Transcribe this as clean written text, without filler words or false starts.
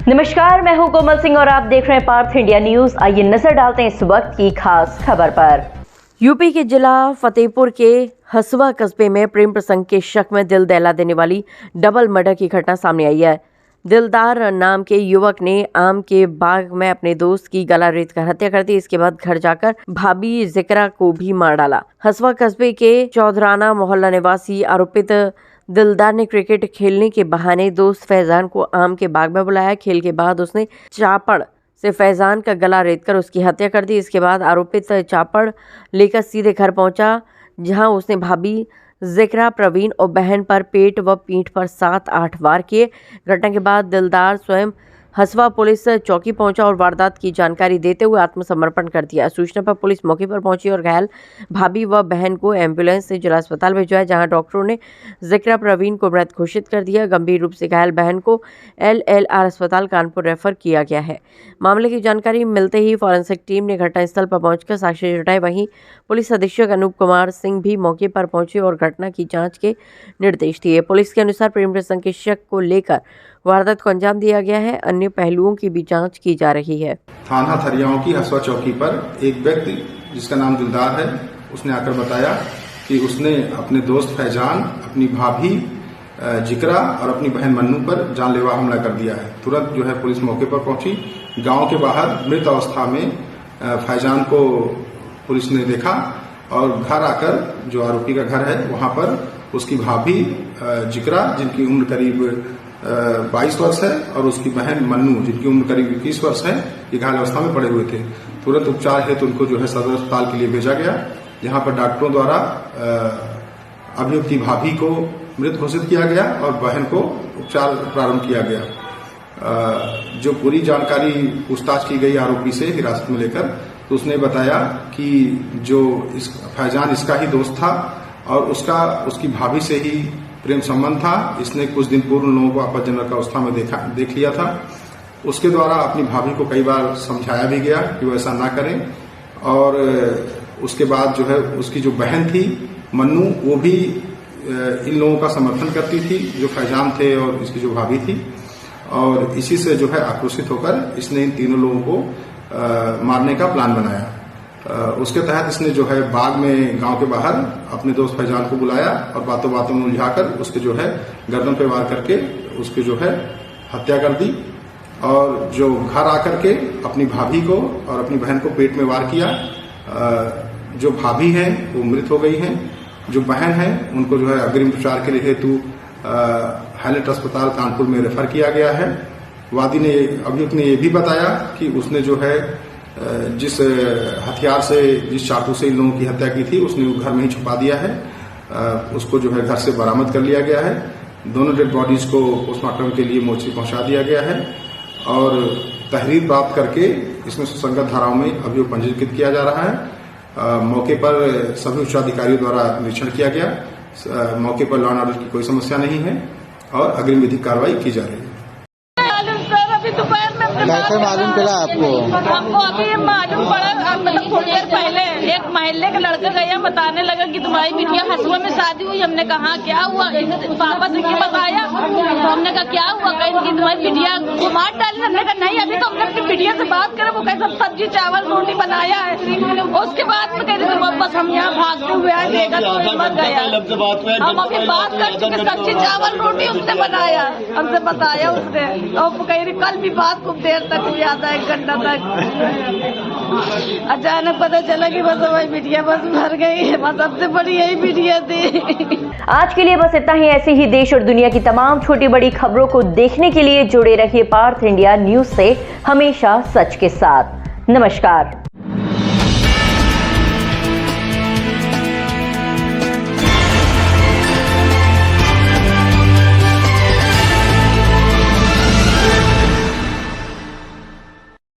नमस्कार, मैं हूं कोमल सिंह और आप देख रहे हैं पार्थ इंडिया न्यूज। आइए नजर डालते हैं इस वक्त की खास खबर पर। यूपी के जिला फतेहपुर के हसुआ कस्बे में प्रेम प्रसंग के शक में दिल दहला देने वाली डबल मर्डर की घटना सामने आई है। दिलदार नाम के युवक ने आम के बाग में अपने दोस्त की गला रेत कर हत्या कर दी। इसके बाद घर जाकर भाभी जिक्रा को भी मार डाला। हसुआ कस्बे के चौधराना मोहल्ला निवासी आरोपित दिलदार ने क्रिकेट खेलने के बहाने दोस्त फैजान को आम के बाग में बुलाया। खेल के बाद उसने चापड़ से फैजान का गला रेतकर उसकी हत्या कर दी। इसके बाद आरोपित चापड़ लेकर सीधे घर पहुंचा, जहां उसने भाभी जिक्रा, प्रवीण और बहन पर पेट व पीठ पर 7-8 वार किए। घटना के बाद दिलदार स्वयं हसुआ पुलिस चौकी पहुंचा और वारदात की जानकारी देते हुए आत्मसमर्पण कर दिया। सूचना पर पुलिस मौके पर पहुंची और घायल भाभी व बहन को एम्बुलेंस से जिला अस्पताल भिजवाया, जहां डॉक्टरों ने जिक्रा, प्रवीण को मृत घोषित कर दिया। गंभीर रूप से घायल बहन को LLR अस्पताल कानपुर रेफर किया गया है। मामले की जानकारी मिलते ही फॉरेंसिक टीम ने घटनास्थल पर पहुंचकर साक्ष्य जुटाए। वहीं पुलिस अधीक्षक अनूप कुमार सिंह भी मौके पर पहुंचे और घटना की जाँच के निर्देश दिए। पुलिस के अनुसार प्रेम प्रसंग के शक को लेकर वारदात को अंजाम दिया गया है। अन्य पहलुओं की भी जांच की जा रही है। थाना थरियाओं की हसुआ चौकी पर एक व्यक्ति जिसका नाम दिलदार है, उसने आकर बताया कि उसने अपने दोस्त फैजान, अपनी भाभी जिक्रा और अपनी बहन मन्नू पर जानलेवा हमला कर दिया है। तुरंत जो है पुलिस मौके पर पहुंची। गांव के बाहर मृत अवस्था में फैजान को पुलिस ने देखा और घर आकर जो आरोपी का घर है वहां पर उसकी भाभी जिक्रा, जिनकी उम्र करीब 22 वर्ष है, और उसकी बहन मन्नू, जिनकी उम्र करीब 21 वर्ष है, ये घायल अवस्था में पड़े हुए थे। तुरंत उपचार हेतु उनको जो है सदर अस्पताल के लिए भेजा गया, जहां पर डॉक्टरों द्वारा अभियुक्त की भाभी को मृत घोषित किया गया और बहन को उपचार प्रारंभ किया गया। जो पूरी जानकारी पूछताछ की गई आरोपी से हिरासत में लेकर, तो उसने बताया कि जो फैजान इसका ही दोस्त था और उसकी भाभी से ही प्रेम संबंध था। इसने कुछ दिन पूर्व उन लोगों को आपत्तिजनक अवस्था में देख लिया था। उसके द्वारा अपनी भाभी को कई बार समझाया भी गया कि वो ऐसा ना करें, और उसके बाद जो है उसकी जो बहन थी मन्नू, वो भी इन लोगों का समर्थन करती थी, जो फैजान थे और इसकी जो भाभी थी, और इसी से जो है आक्रोशित होकर इसने इन तीनों लोगों को मारने का प्लान बनाया। उसके तहत इसने जो है बाग में गांव के बाहर अपने दोस्त फैजान को बुलाया और बातों बातों में उलझाकर उसके जो है गर्दन पे वार करके उसकी जो है हत्या कर दी, और जो घर आकर के अपनी भाभी को और अपनी बहन को पेट में वार किया। जो भाभी हैं वो मृत हो गई हैं, जो बहन है उनको जो है अग्रिम उपचार के लिए हेतु हाईलाइट अस्पताल कानपुर में रेफर किया गया है। अभियुक्त ने ये भी बताया कि उसने जो है जिस हथियार से, जिस चाकू से इन लोगों की हत्या की थी, उसने घर में ही छुपा दिया है। उसको जो है घर से बरामद कर लिया गया है। दोनों डेड बॉडीज को पोस्टमार्टम के लिए मोर्चरी पहुंचा दिया गया है, और तहरीर प्राप्त करके इसमें सुसंगत धाराओं में अभियोग पंजीकृत किया जा रहा है। मौके पर सभी उच्चाधिकारियों द्वारा निरीक्षण किया गया। मौके पर लॉ एंड ऑर्डर की कोई समस्या नहीं है और अग्रिम विधिक कार्रवाई की जा रही है। कैसे मालूम चला आपको? हमको अभी मालूम पड़ा, मतलब थोड़ी देर पहले एक मोहल्ले का लड़का गया, बताने लगा कि तुम्हारी बिटिया हसुआ में शादी हुई। हमने कहा क्या हुआ? पापा से बताया, तो हमने कहा क्या हुआ? कहीं कि तुम्हारी बिटिया को मार डाली। हमने कहा नहीं, अभी तो हमने अपनी बिटिया से बात करें, वो कैसा सब्जी चावल रोटी बनाया है। उसके बाद में कहते वापस हम यहाँ भागते हुए आए, देखा तो मर गया। हम अभी बात कर चुके, सब्जी चावल रोटी उसने बनाया, हमसे बताया उसने, और कहीं कल भी बात खूब देर तक भी आता है, 1 घंटा तक। अचानक पता चला कि बस हमारी बिटिया बस मर गई है। बस सबसे बड़ी यही बिटिया थी। आज के लिए बस इतना ही। ऐसे ही देश और दुनिया की तमाम छोटी बड़ी खबरों को देखने के लिए जुड़े रहिए पार्थ इंडिया न्यूज से, हमेशा सच के साथ। नमस्कार।